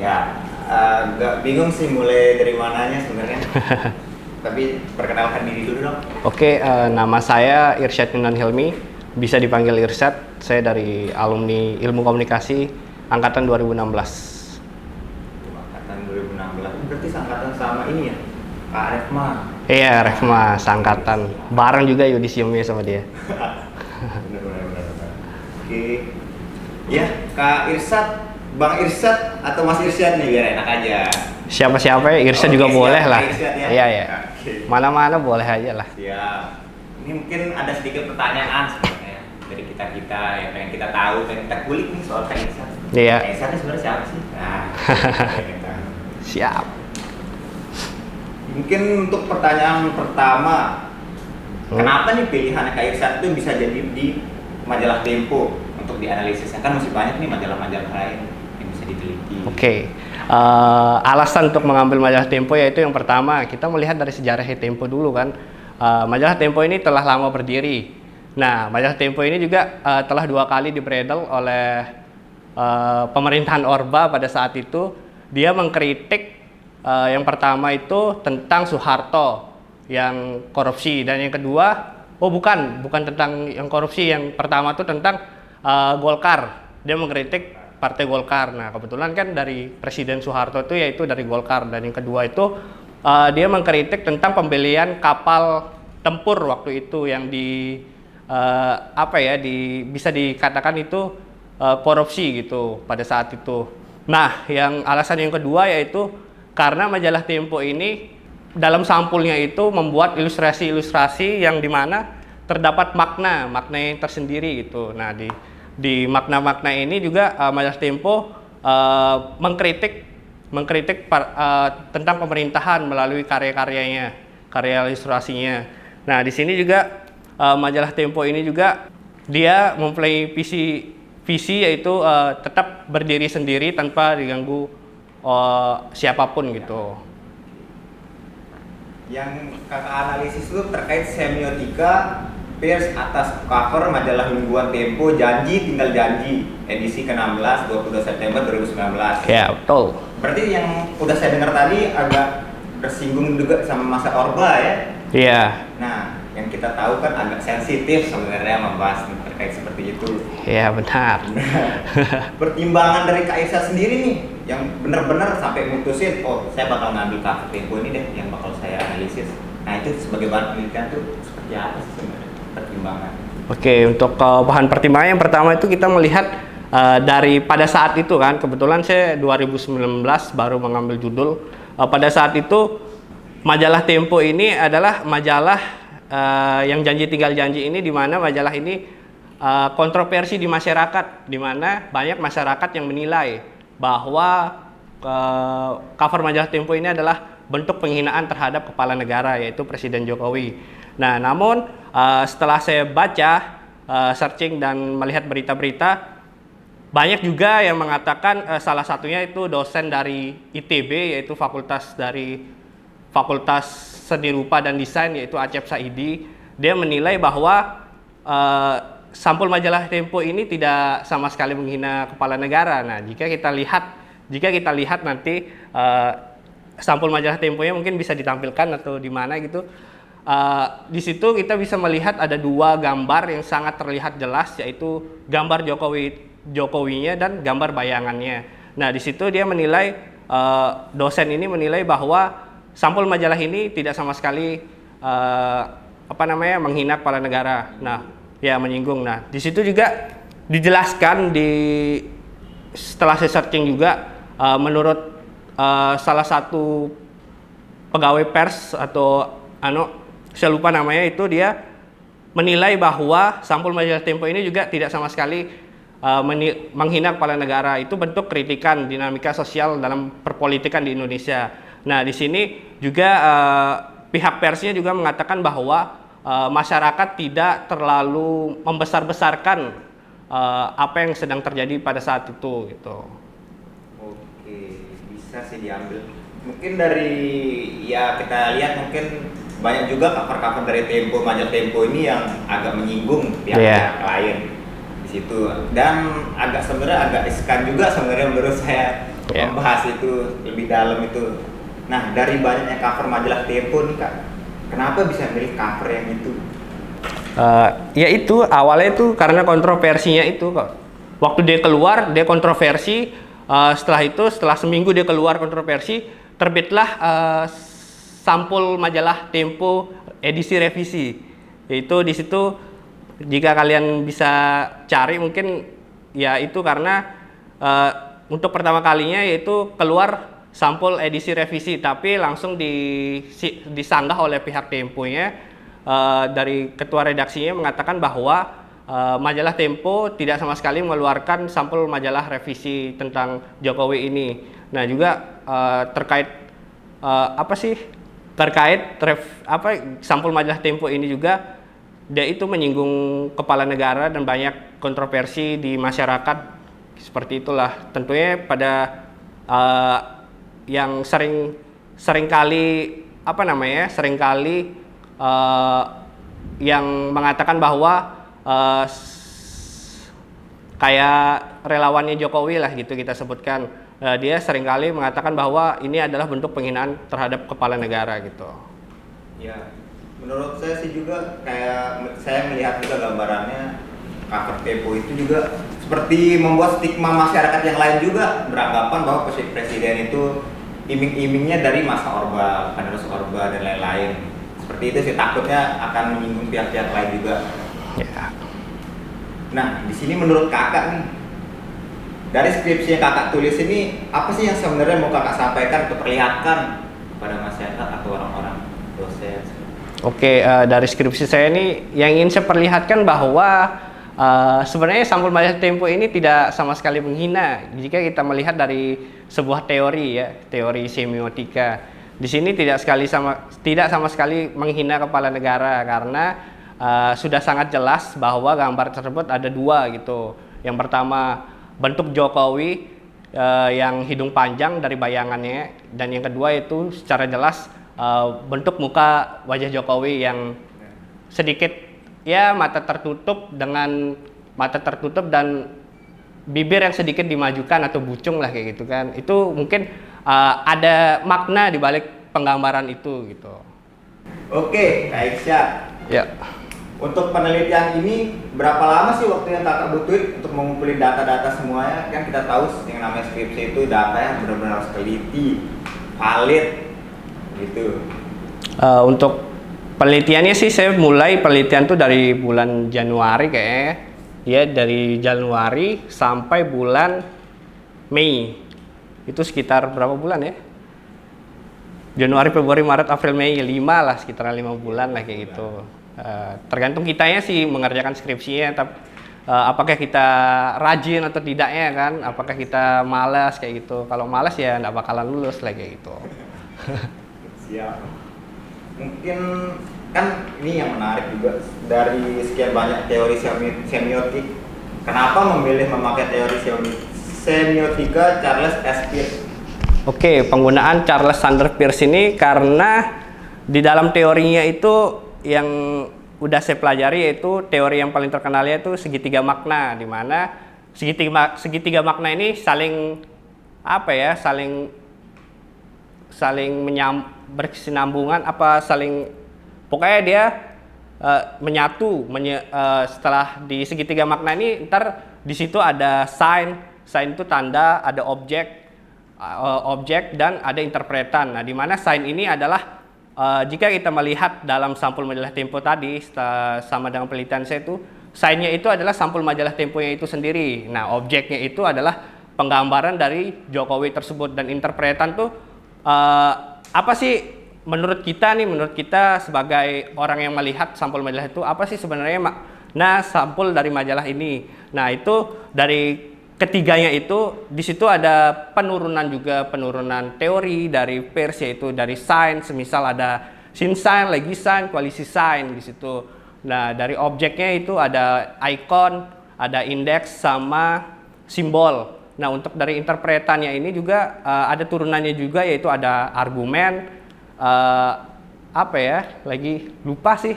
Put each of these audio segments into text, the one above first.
Ya, agak bingung sih mulai dari mananya sebenarnya. Tapi perkenalkan diri dulu dong. Oke, nama saya Irsyad Yunan Hilmi, bisa dipanggil Irsyad. Saya dari alumni Ilmu Komunikasi angkatan 2016. Angkatan 2016. Berarti seangkatan sama ini ya, Kak Refma. Iya, Refma, seangkatan. Bareng juga yudisiumnya sama dia. Benar. Oke. Ya, Kak Irsyad, Bang Irsyad atau Mas Irsyad nih biar enak aja. Siapa-siapa ya, Irsyad Oke, juga siap, boleh lah. Irsyad ya? Iya. Oke. Mana-mana boleh aja lah. Siap. Ini mungkin ada sedikit pertanyaan sebenarnya dari kita yang pengen kita tahu, pengen kita kulik nih soal Kak Irsyad. Iya. Kak Irsyad ini sebenarnya siapa sih? Nah, pengen tahu. Siap. Mungkin untuk pertanyaan pertama, kenapa nih pilihan Kak Irsyad itu bisa jadi di majalah Tempo untuk dianalisisnya? Kan masih banyak nih majalah-majalah lain yang bisa diteliti. Oke. Alasan untuk mengambil majalah Tempo yaitu yang pertama, kita melihat dari sejarah Tempo dulu kan. Majalah Tempo ini telah lama berdiri. Nah, majalah Tempo ini juga telah 2 kali dibredel oleh pemerintahan Orba pada saat itu. Dia mengkritik yang pertama itu tentang Soeharto yang korupsi, dan yang kedua, bukan tentang yang korupsi. Yang pertama itu tentang Golkar. Dia mengkritik Partai Golkar. Nah, kebetulan kan dari Presiden Soeharto itu yaitu dari Golkar, dan yang kedua itu dia mengkritik tentang pembelian kapal tempur waktu itu yang bisa dikatakan itu korupsi gitu pada saat itu. Nah, yang alasan yang kedua yaitu karena majalah Tempo ini dalam sampulnya itu membuat ilustrasi-ilustrasi yang dimana terdapat makna yang tersendiri gitu. Nah, di makna-makna ini juga majalah Tempo mengkritik tentang pemerintahan melalui karya-karyanya, karya ilustrasinya. Nah, di sini juga majalah Tempo ini juga dia mempunyai visi yaitu tetap berdiri sendiri tanpa diganggu siapapun gitu. Yang kakak analisis itu terkait semiotika pers atas cover majalah mingguan Tempo, Janji Tinggal Janji, edisi ke-16 22 September 2019. Ya, betul. Berarti yang udah saya dengar tadi agak bersinggung juga sama masa Orba ya? Iya. Nah, yang kita tahu kan agak sensitif sebenarnya membahas terkait seperti itu. Iya, benar. Pertimbangan dari Kak Irsyad sendiri nih, yang benar-benar sampai mutusin, saya bakal ngambil cover Tempo ini deh, yang bakal saya analisis. Nah, itu sebagai bahan penelitian tuh seperti apa sih sebenarnya pertimbangan? Oke, untuk bahan pertimbangan yang pertama itu kita melihat dari pada saat itu kan, kebetulan saya 2019 baru mengambil judul. Pada saat itu majalah Tempo ini adalah majalah yang Janji Tinggal Janji ini, di mana majalah ini kontroversi di masyarakat, di mana banyak masyarakat yang menilai bahwa cover majalah Tempo ini adalah bentuk penghinaan terhadap kepala negara, yaitu Presiden Jokowi. Nah, namun setelah saya baca, searching dan melihat berita-berita, banyak juga yang mengatakan salah satunya itu dosen dari ITB, yaitu Fakultas Seni Rupa dan Desain, yaitu Acep Saidi. Dia menilai bahwa sampul majalah Tempo ini tidak sama sekali menghina kepala negara. Nah, jika kita lihat nanti sampul majalah Temponya mungkin bisa ditampilkan atau di mana gitu. Di situ kita bisa melihat ada 2 gambar yang sangat terlihat jelas, yaitu gambar Jokowinya dan gambar bayangannya. Nah, di situ dia menilai, dosen ini menilai bahwa sampul majalah ini tidak sama sekali menghina kepala negara. Nah, ya menyinggung. Nah, di situ juga dijelaskan setelah saya searching juga, menurut salah satu pegawai pers atau saya lupa namanya, itu dia menilai bahwa sampul majalah Tempo ini juga tidak sama sekali menghina kepala negara. Itu bentuk kritikan dinamika sosial dalam perpolitikan di Indonesia. Nah, di sini juga pihak persnya juga mengatakan bahwa masyarakat tidak terlalu membesar-besarkan apa yang sedang terjadi pada saat itu gitu. Oke, bisa sih diambil. Mungkin dari kita lihat mungkin banyak juga cover-cover dari Tempo, majalah Tempo ini yang agak menyinggung pihak-pihak lain. Bisa situ. Dan sebenarnya agak riskan juga sebenarnya menurut saya membahas itu lebih dalam itu. Nah, dari banyaknya cover majalah Tempo nih Kak, kenapa bisa milih cover yang itu? Ya itu awalnya itu karena kontroversinya itu kok. Waktu dia keluar dia kontroversi, setelah seminggu dia keluar kontroversi, terbitlah sampul majalah Tempo edisi revisi. Yaitu di situ jika kalian bisa cari mungkin ya itu karena untuk pertama kalinya yaitu keluar sampul edisi revisi, tapi langsung disanggah oleh pihak Tempo-nya. Dari ketua redaksinya mengatakan bahwa majalah Tempo tidak sama sekali mengeluarkan sampul majalah revisi tentang Jokowi ini. Nah juga terkait sampul majalah Tempo ini juga dia itu menyinggung kepala negara dan banyak kontroversi di masyarakat. Seperti itulah tentunya pada yang seringkali yang mengatakan bahwa kayak relawannya Jokowi lah gitu kita sebutkan, dia seringkali mengatakan bahwa ini adalah bentuk penghinaan terhadap kepala negara gitu. Ya, menurut saya sih juga kayak saya melihat juga gambarannya cover Tempo itu juga seperti membuat stigma masyarakat yang lain juga beranggapan bahwa presiden itu iming-imingnya dari masa Orba, penerus Orba dan lain-lain. Seperti itu sih, takutnya akan menyinggung pihak-pihak lain juga. Ya. Nah, di sini menurut kakak nih, dari skripsi yang kakak tulis ini, apa sih yang sebenarnya mau kakak sampaikan atau perlihatkan kepada masyarakat atau orang-orang dosen? Oke, dari skripsi saya ini yang ingin saya perlihatkan bahwa sebenarnya sampul majalah Tempo ini tidak sama sekali menghina jika kita melihat dari sebuah teori ya, teori semiotika. Di sini tidak sama sekali menghina kepala negara karena sudah sangat jelas bahwa gambar tersebut ada dua gitu. Yang pertama bentuk Jokowi yang hidung panjang dari bayangannya, dan yang kedua itu secara jelas bentuk muka wajah Jokowi yang sedikit ya mata tertutup dan bibir yang sedikit dimajukan atau bucung lah kayak gitu kan. Itu mungkin ada makna di balik penggambaran itu gitu. Oke, Kak Iksyah. Ya. Untuk penelitian ini berapa lama sih waktu yang kakak butuhin untuk mengumpulin data-data semuanya? Kan kita tahu yang namanya skripsi itu data yang benar-benar harus teliti, valid, gitu. Untuk penelitiannya sih saya mulai penelitian tuh dari bulan Januari kayaknya. Ya, dari Januari sampai bulan Mei. Itu sekitar berapa bulan ya? Januari, Februari, Maret, April, Mei, 5 lah, sekitar 5 bulan lah kayak gitu. Tergantung kitanya sih mengerjakan skripsinya, tapi apakah kita rajin atau tidaknya kan? Apakah kita malas kayak gitu? Kalau malas ya nggak bakalan lulus lah kayak gitu. Siap. Mungkin kan ini yang menarik juga dari sekian banyak teori semiotik. Kenapa memilih memakai teori semiotika Charles S. Peirce? Oke, penggunaan Charles Sanders Peirce ini karena di dalam teorinya itu yang udah saya pelajari yaitu teori yang paling terkenalnya itu segitiga makna, di mana segitiga makna ini saling berkesinambungan pokoknya dia menyatu setelah di segitiga makna ini ntar di situ ada sign itu tanda, ada objek dan ada interpretan. Nah, di mana sign ini adalah jika kita melihat dalam sampul majalah Tempo tadi sama dengan penelitian saya itu, sign-nya itu adalah sampul majalah Tempo-nya itu sendiri. Nah, objeknya itu adalah penggambaran dari Jokowi tersebut, dan interpretan tuh apa sih menurut kita sebagai orang yang melihat sampul majalah itu, apa sih sebenarnya makna sampul dari majalah ini. Nah, itu dari ketiganya itu di situ ada penurunan teori dari Peirce, yaitu dari sign, semisal ada sin sign, legi sign, koalisi sign di situ. Nah, dari objeknya itu ada icon, ada indeks sama simbol. Nah, untuk dari interpretannya ini juga ada turunannya juga, yaitu ada argumen, lagi lupa sih,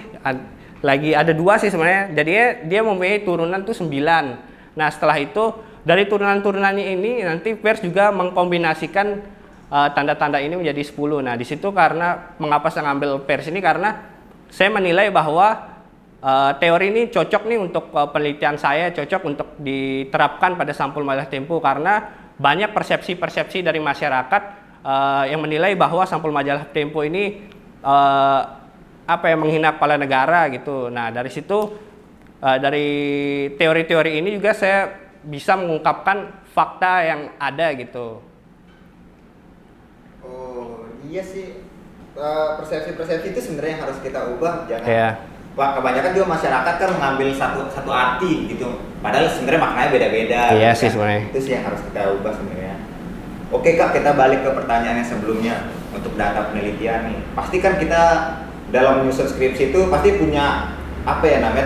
lagi ada 2 sih sebenarnya. Jadinya dia mempunyai turunan tuh 9. Nah, setelah itu dari turunan-turunannya ini nanti pers juga mengkombinasikan tanda-tanda ini menjadi 10. Nah, di situ karena mengapa saya ngambil pers ini karena saya menilai bahwa teori ini cocok nih untuk penelitian saya, cocok untuk diterapkan pada sampul majalah Tempo karena banyak persepsi-persepsi dari masyarakat yang menilai bahwa sampul majalah Tempo ini menghina kepala negara gitu. Nah, dari situ dari teori-teori ini juga saya bisa mengungkapkan fakta yang ada gitu. Oh iya sih, persepsi-persepsi itu sebenarnya yang harus kita ubah, jangan. Yeah. Wah, kebanyakan juga masyarakat kan mengambil satu arti gitu, padahal sebenarnya maknanya beda-beda. Iya gitu sih kan. sebenarnya. Itu sih yang harus kita ubah sebenarnya. Oke Kak, kita balik ke pertanyaan yang sebelumnya untuk data penelitian nih. Pasti kan kita dalam menyusun skripsi itu pasti punya target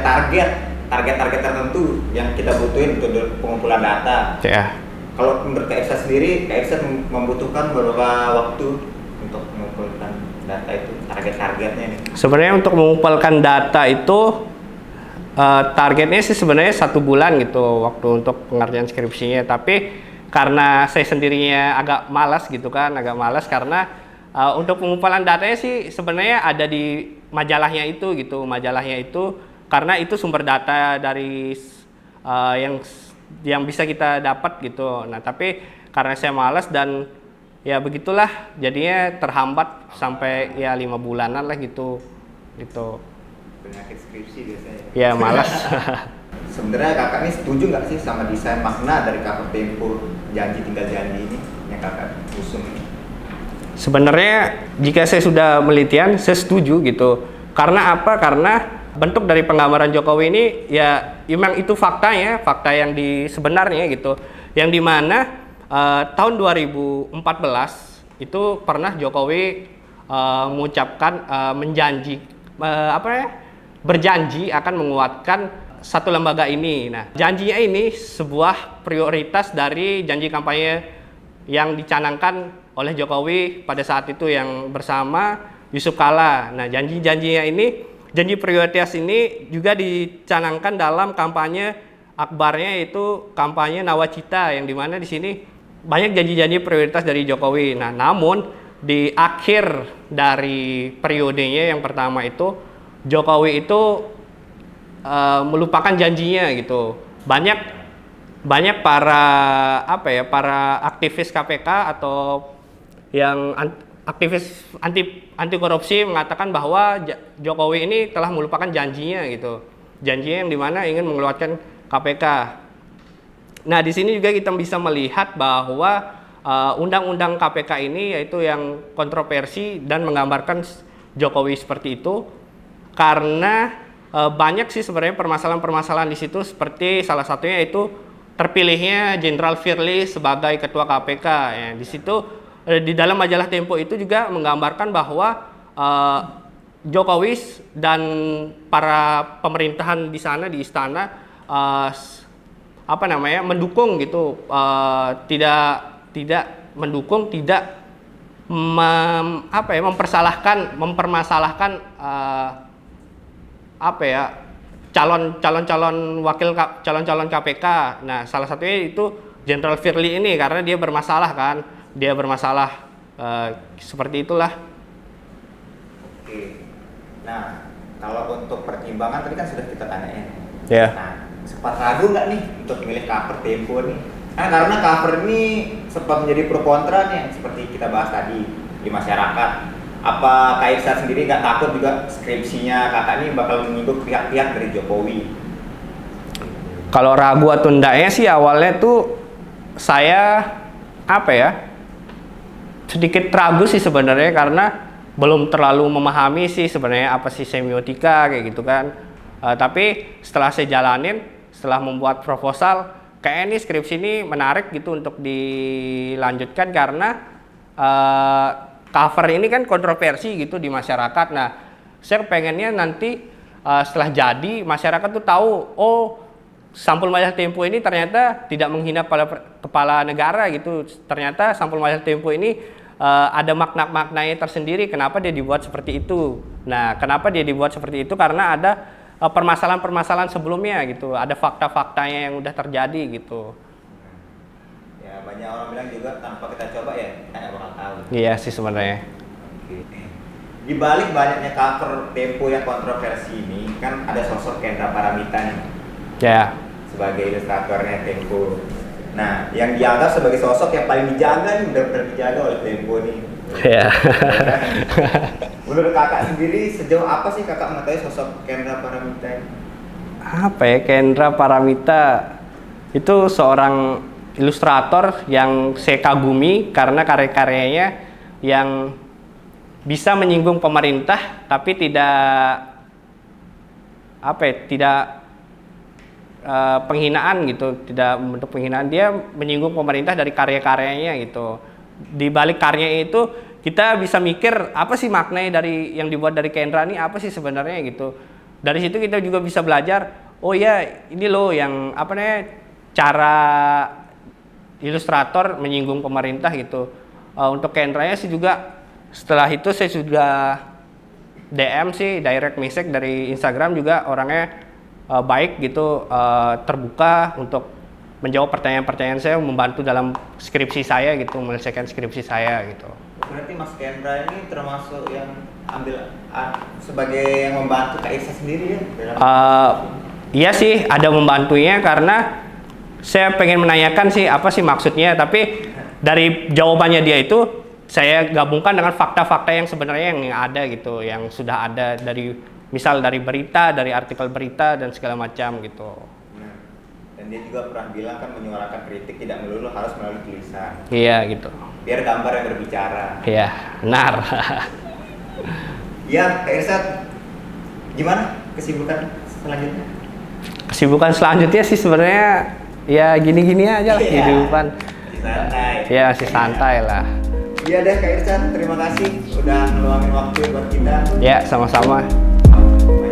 tertentu yang kita butuhin untuk pengumpulan data. Ya. Kalau menurut Kak Irsa sendiri, Kak Irsa membutuhkan beberapa waktu untuk mengumpulkan data itu, targetnya nih. Sebenarnya untuk mengumpulkan data itu targetnya sih sebenarnya 1 bulan gitu waktu untuk pengerjaan skripsinya. Tapi karena saya sendirinya agak malas karena untuk pengumpulan datanya sih sebenarnya ada di majalahnya itu gitu. Majalahnya itu karena itu sumber data dari yang bisa kita dapat gitu. Nah, tapi karena saya malas dan ya begitulah jadinya terhambat sampai ya 5 bulanan lah gitu. Penyakit skripsi biasanya. Ya malas. Sebenarnya kakak ini setuju nggak sih sama desain makna dari cover Tempo janji tinggal janji ini yang kakak usung ini? Sebenarnya jika saya sudah penelitian saya setuju gitu. Karena apa? Karena bentuk dari penggambaran Jokowi ini ya memang itu faktanya, fakta yang sebenarnya gitu. Yang dimana tahun 2014 itu pernah Jokowi mengucapkan berjanji akan menguatkan satu lembaga ini. Nah, janjinya ini sebuah prioritas dari janji kampanye yang dicanangkan oleh Jokowi pada saat itu yang bersama Yusuf Kala. Nah, janji prioritas ini juga dicanangkan dalam kampanye akbarnya, yaitu kampanye Nawacita, yang dimana di sini banyak janji-janji prioritas dari Jokowi. Nah, namun di akhir dari periodenya yang pertama itu Jokowi itu melupakan janjinya gitu. Banyak para aktivis KPK atau yang aktivis anti korupsi mengatakan bahwa Jokowi ini telah melupakan janjinya gitu. Janjinya yang dimana ingin mengeluarkan KPK. Nah, di sini juga kita bisa melihat bahwa undang-undang KPK ini yaitu yang kontroversi dan menggambarkan Jokowi seperti itu karena banyak sih sebenarnya permasalahan-permasalahan di situ, seperti salah satunya itu terpilihnya Jenderal Firly sebagai ketua KPK. Ya, di situ di dalam majalah Tempo itu juga menggambarkan bahwa Jokowi dan para pemerintahan di sana di istana mendukung gitu, tidak mendukung, tidak mempermasalahkan calon KPK. Nah, salah satunya itu Jenderal Firly ini karena dia bermasalah seperti itulah. Oke. Nah, kalau untuk pertimbangan tadi kan sudah kita tanyain. Ya. Nah, sempat ragu nggak nih untuk milih cover Tempo nih? Nah, karena cover ini sempat menjadi pro kontra nih, seperti kita bahas tadi di masyarakat. Apa Kak Irsa sendiri nggak takut juga skripsinya kakak ini bakal menyinggung pihak-pihak dari Jokowi? Kalau ragu atau enggaknya sih awalnya tuh saya sedikit ragu sih sebenarnya karena belum terlalu memahami sih sebenarnya apa sih semiotika kayak gitu kan. Tapi setelah saya jalanin, setelah membuat proposal, kayak ini skripsi ini menarik gitu untuk dilanjutkan karena cover ini kan kontroversi gitu di masyarakat. Nah, saya pengennya nanti setelah jadi masyarakat tuh tahu, oh sampul majalah Tempo ini ternyata tidak menghina kepala negara gitu. Ternyata sampul majalah Tempo ini ada makna-maknanya tersendiri. Kenapa dia dibuat seperti itu? Nah, kenapa dia dibuat seperti itu? Karena ada permasalahan-permasalahan sebelumnya gitu. Ada fakta-faktanya yang udah terjadi gitu. Ya banyak orang bilang juga tanpa kita coba ya kita nggak bakal tahu. Iya sih sebenarnya. Oke. Di balik banyaknya cover Tempo yang kontroversi ini kan ada sosok Kendra Paramita nih Ya. sebagai ilustratornya Tempo. Nah, yang dianggap sebagai sosok yang paling dijaga nih, benar-benar dijaga oleh Tempo nih. Ya. Menurut kakak sendiri sejauh apa sih kakak mengetahui sosok Kendra Paramita ini? Apa ya, Kendra Paramita itu seorang ilustrator yang saya kagumi karena karya-karyanya yang bisa menyinggung pemerintah tapi tidak penghinaan gitu, tidak membentuk penghinaan. Dia menyinggung pemerintah dari karya-karyanya gitu. Di balik karyanya itu kita bisa mikir apa sih maknanya dari yang dibuat dari Kendra ini, apa sih sebenarnya gitu. Dari situ kita juga bisa belajar, oh ya ini loh yang cara ilustrator menyinggung pemerintah gitu. Untuk Kendra-nya sih juga setelah itu saya sudah DM sih, direct message dari Instagram juga orangnya baik gitu, terbuka untuk menjawab pertanyaan-pertanyaan saya, membantu dalam skripsi saya gitu, menyelesaikan skripsi saya gitu. Berarti Mas Kendra ini termasuk yang sebagai yang membantu Kak Irsa sendiri ya? Iya sih, ada membantunya karena saya pengen menanyakan sih apa sih maksudnya, tapi dari jawabannya dia itu saya gabungkan dengan fakta-fakta yang sebenarnya yang ada gitu, yang sudah ada dari misal dari berita, dari artikel berita dan segala macam gitu. Nah, dan dia juga pernah bilang kan menyuarakan kritik tidak melulu harus melalui tulisan. Iya gitu. Biar gambar yang berbicara. Iya, benar. Iya, Kak Irsa, gimana kesibukan selanjutnya? Kesibukan selanjutnya sih sebenarnya ya gini-gini aja lah kehidupan. Santai. Ya masih santai lah. Iya deh Kak Irsa, terima kasih udah ngeluangin waktu buat kita. Ya, sama-sama. Oh,